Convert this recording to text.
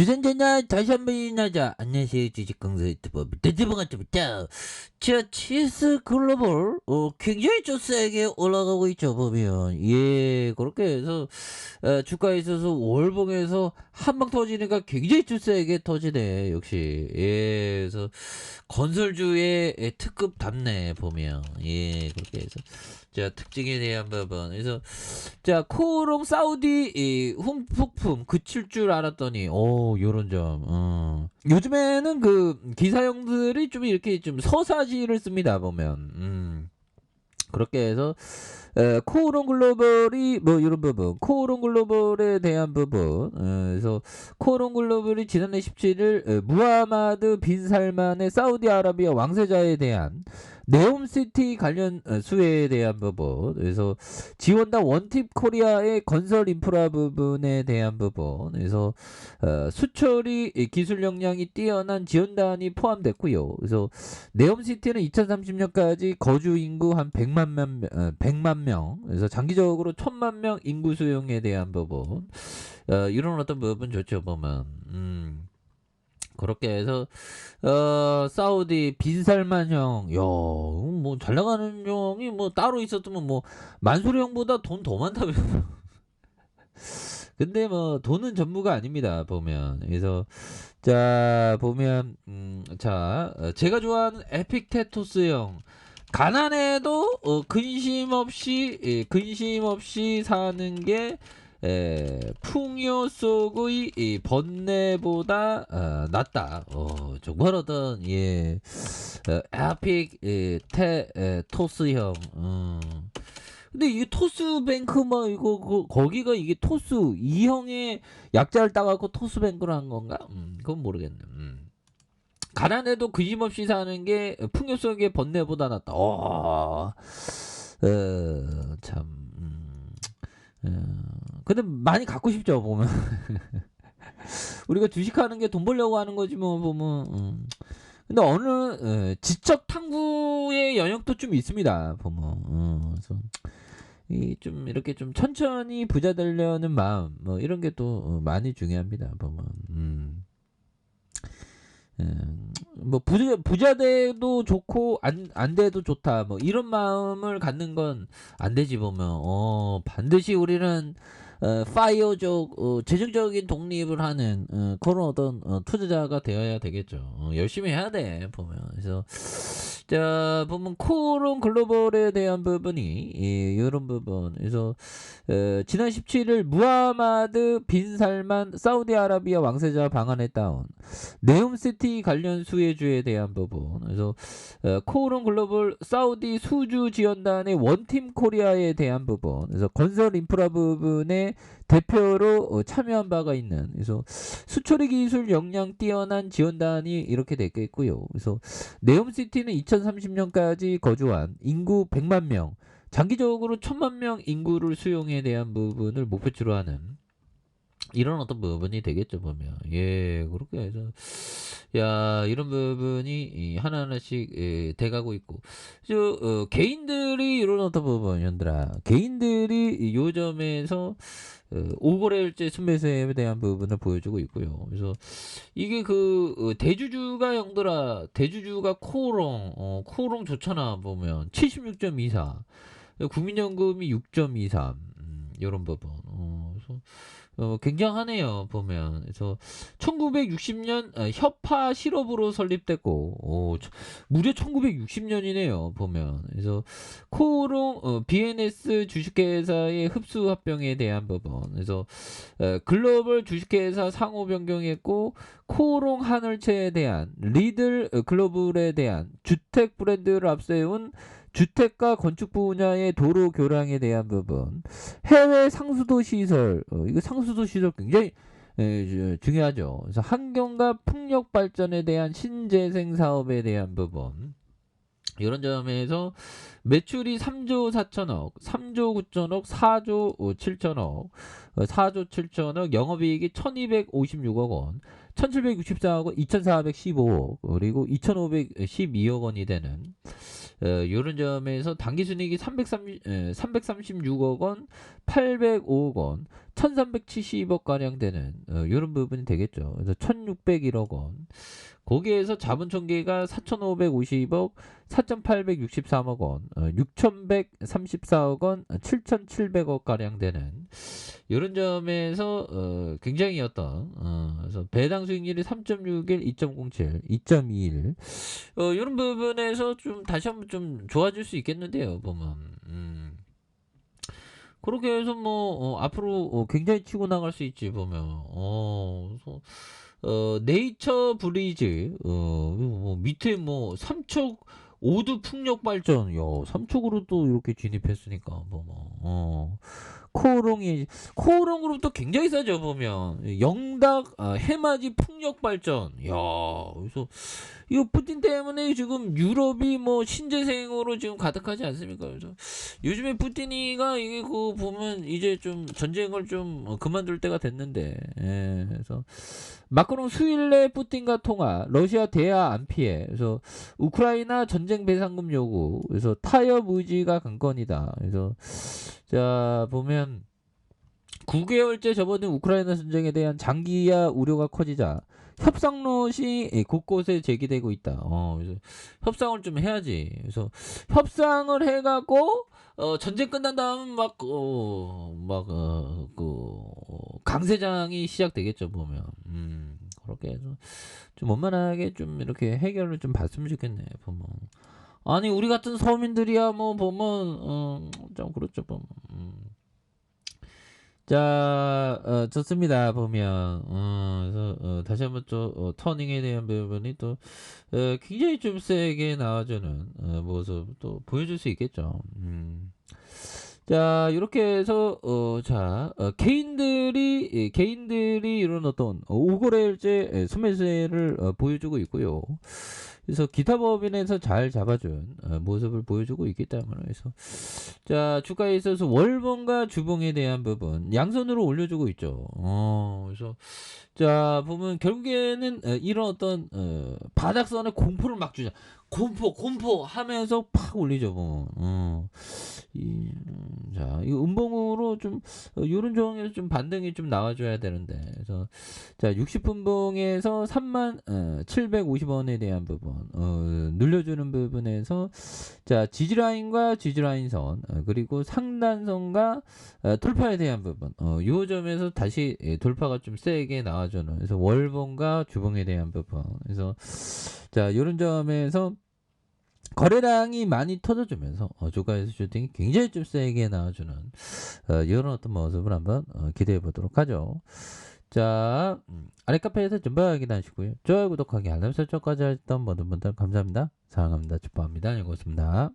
주전자나 다시 한번 인하자. 안녕하세요. 주식강사 유튜버 대지봉한테부터 자, GS 글로벌 굉장히 좀 세게 올라가고 있죠. 보면 그렇게 해서 주가에 있어서 월봉에서 한 방 터지니까 굉장히 좀 세게 터지네. 역시 그래서 건설주의 특급답네. 보면 그렇게 해서 자, 특징에 대한 부분. 그래서 자, 코오롱 사우디 훈폭풍 그칠 줄 알았더니 요런 점. 요즘에는 그 기사형들이 좀 이렇게 좀 서사지를 씁니다. 보면 그렇게 해서 코오롱 글로벌이 뭐 이런 부분, 코오롱 글로벌에 대한 부분. 그래서 코오롱 글로벌이 지난해 17일 무하마드 빈 살만의 사우디아라비아 왕세자에 대한 네옴시티 관련 수혜에 대한 부분. 그래서 지원단 원팁 코리아의 건설 인프라 부분에 대한 부분. 그래서 수처리 기술 역량이 뛰어난 지원단이 포함됐고요. 그래서 네옴시티는 2030년까지 거주 인구 한 100만 명, 그래서 장기적으로 1000만 명 인구 수용에 대한 부분, 이런 어떤 부분 좋죠. 보면 그렇게 해서 사우디 빈살만 형, 뭐 잘 나가는 형이 뭐 따로 있었으면 뭐 만수리 형보다 돈 더 많다며. 근데 뭐 돈은 전부가 아닙니다. 보면 그래서 자, 보면 제가 좋아하는 에픽테토스 형, 가난해도 근심 없이 사는 게 풍요 속의 이 번뇌보다 낫다. 정말 어떤 에픽 토스 형. 근데 이게 토스뱅크 뭐 이거 거기가 이게 토스 이 형의 약자를 따갖고 토스뱅크를 한 건가? 그건 모르겠네. 가난해도 근심없이 사는 게 풍요 속의 번뇌보다 낫다. 참. 근데 많이 갖고 싶죠. 보면 우리가 주식하는 게 돈 벌려고 하는 거지 뭐. 보면 근데 어느 지적 탐구의 영역도 좀 있습니다. 보면 그래서 좀 이렇게 좀 천천히 부자 되려는 마음, 뭐 이런 게 또 많이 중요합니다. 보면 뭐 부자 돼도 좋고 안 돼도 좋다, 뭐 이런 마음을 갖는 건 안 되지. 보면 반드시 우리는 파이어적 재정적인 독립을 하는 그런 어떤 투자자가 되어야 되겠죠. 열심히 해야 돼. 보면 그래서 자, 보면 코오롱 글로벌에 대한 부분이 이런 부분. 그래서 지난 17일 무하마드 빈 살만 사우디아라비아 왕세자 방한에 따온 네옴시티 관련 수혜주에 대한 부분. 그래서 코오롱 글로벌 사우디 수주 지원단의 원팀 코리아에 대한 부분. 그래서 건설 인프라 부분에 대표로 참여한 바가 있는, 그래서 수처리 기술 역량 뛰어난 지원단이 이렇게 됐겠고요. 그래서 네옴시티는 2030년까지 거주한 인구 100만 명, 장기적으로 1000만 명 인구를 수용에 대한 부분을 목표치로 하는 이런 어떤 부분이 되겠죠. 보면 그렇게 해서 이런 부분이 하나하나씩 돼가고 있고, 개인들이 이런 어떤 부분, 현들아, 개인들이 요 점에서 오거래일제 순매수에 대한 부분을 보여주고 있고요. 그래서 이게 대주주가, 형들아, 대주주가 코오롱 좋잖아. 보면 76.24, 국민연금이 6.23, 이런 부분. 그래서 굉장하네요. 보면 그래서 1960년 협파 실업으로 설립됐고, 무려 1960년이네요. 보면 그래서 코오롱 BNS 주식회사의 흡수 합병에 대한 부분. 그래서 글로벌 주식회사 상호 변경했고, 코오롱 하늘채에 대한 리들 글로벌에 대한 주택 브랜드를 앞세운 주택과 건축 분야의 도로 교량에 대한 부분, 해외 상수도 시설, 이거 상수도 시설 굉장히 중요하죠. 그래서 환경과 풍력 발전에 대한 신재생 사업에 대한 부분, 이런 점에서 매출이 3조 4천억, 3조 9천억, 4조 7천억, 4조 7천억, 영업이익이 1256억 원, 1764억 원, 2415억, 그리고 2512억 원이 되는 요런 점에서 당기순이익이 336억 원, 805억 원, 1370억 가량 되는 요런 부분이 되겠죠. 그래서 1601억 원. 거기에서 자본총계가 4550억, 4863억 원, 6134억 원, 7700억 가량 되는 이런 점에서 굉장히 그래서 배당 수익률이 3.61, 2.07, 2.21 이런 부분에서 좀 다시 한번 좀 좋아질 수 있겠는데요, 보면. 그렇게 해서 뭐 앞으로 굉장히 치고 나갈 수 있지 보면. 그래서 네이처 브리즈 뭐 밑에 뭐 삼척 오두 풍력 발전, 야 삼척으로 또 이렇게 진입했으니까 뭐 코오롱으로부터 굉장히 싸죠 보면. 영닭 해맞이 풍력 발전, 야 그래서 이거 푸틴 때문에 지금 유럽이 뭐 신재생으로 지금 가득하지 않습니까? 그래서 요즘에 푸틴이가 이게 그 보면 이제 좀 전쟁을 좀 그만둘 때가 됐는데, 예, 그래서 마크롱 수일 내 푸틴과 통화, 러시아 대화 안 피해, 그래서 우크라이나 전쟁 배상금 요구, 그래서 타협 의지가 관건이다. 그래서 자 보면 9개월째 접어든 우크라이나 전쟁에 대한 장기화 우려가 커지자 협상론이 곳곳에 제기되고 있다. 그래서 협상을 좀 해야지. 그래서 협상을 해갖고 전쟁 끝난 다음 강세장이 시작되겠죠 보면. 그렇게 해서 좀 원만하게 좀 이렇게 해결을 좀 봤으면 좋겠네 보면. 아니 우리 같은 서민들이야 뭐 보면 좀 그렇죠 보면. 자, 좋습니다. 보면, 그래서, 다시 한번 또, 터닝에 대한 부분이 또, 굉장히 좀 세게 나와주는, 모습 또 보여줄 수 있겠죠. 자, 이렇게 해서, 개인들이 이런 어떤, 오거래일제 소매세를 보여주고 있고요. 그래서 기타 법인에서 잘 잡아준 모습을 보여주고 있기 때문에, 그래서 자 주가에 있어서 월봉과 주봉에 대한 부분 양선으로 올려주고 있죠. 그래서 자 보면 결국에는 이런 어떤 바닥선에 공포를 막 주자. 공포 하면서 팍 올리죠 보면. 자 이 음봉으로 좀 요런 조항에서 좀 반등이 좀 나와줘야 되는데, 그래서 자 60분봉에서 3750원에 대한 부분 눌려주는 부분에서 자 지지라인과 지지라인선 그리고 상단선과 돌파에 대한 부분 요 점에서 다시 돌파가 좀 세게 나와주는, 그래서 월봉과 주봉에 대한 부분, 그래서 자 요런 점에서 거래량이 많이 터져주면서 주가에서 슈팅이 굉장히 좀 세게 나와주는 이런 어떤 모습을 한번 기대해 보도록 하죠. 자 아래 카페에서 전부 확인하시고요. 좋아요 구독하기 알람 설정까지 하셨던 모든 분들 감사합니다. 사랑합니다. 축복합니다. 고맙습니다.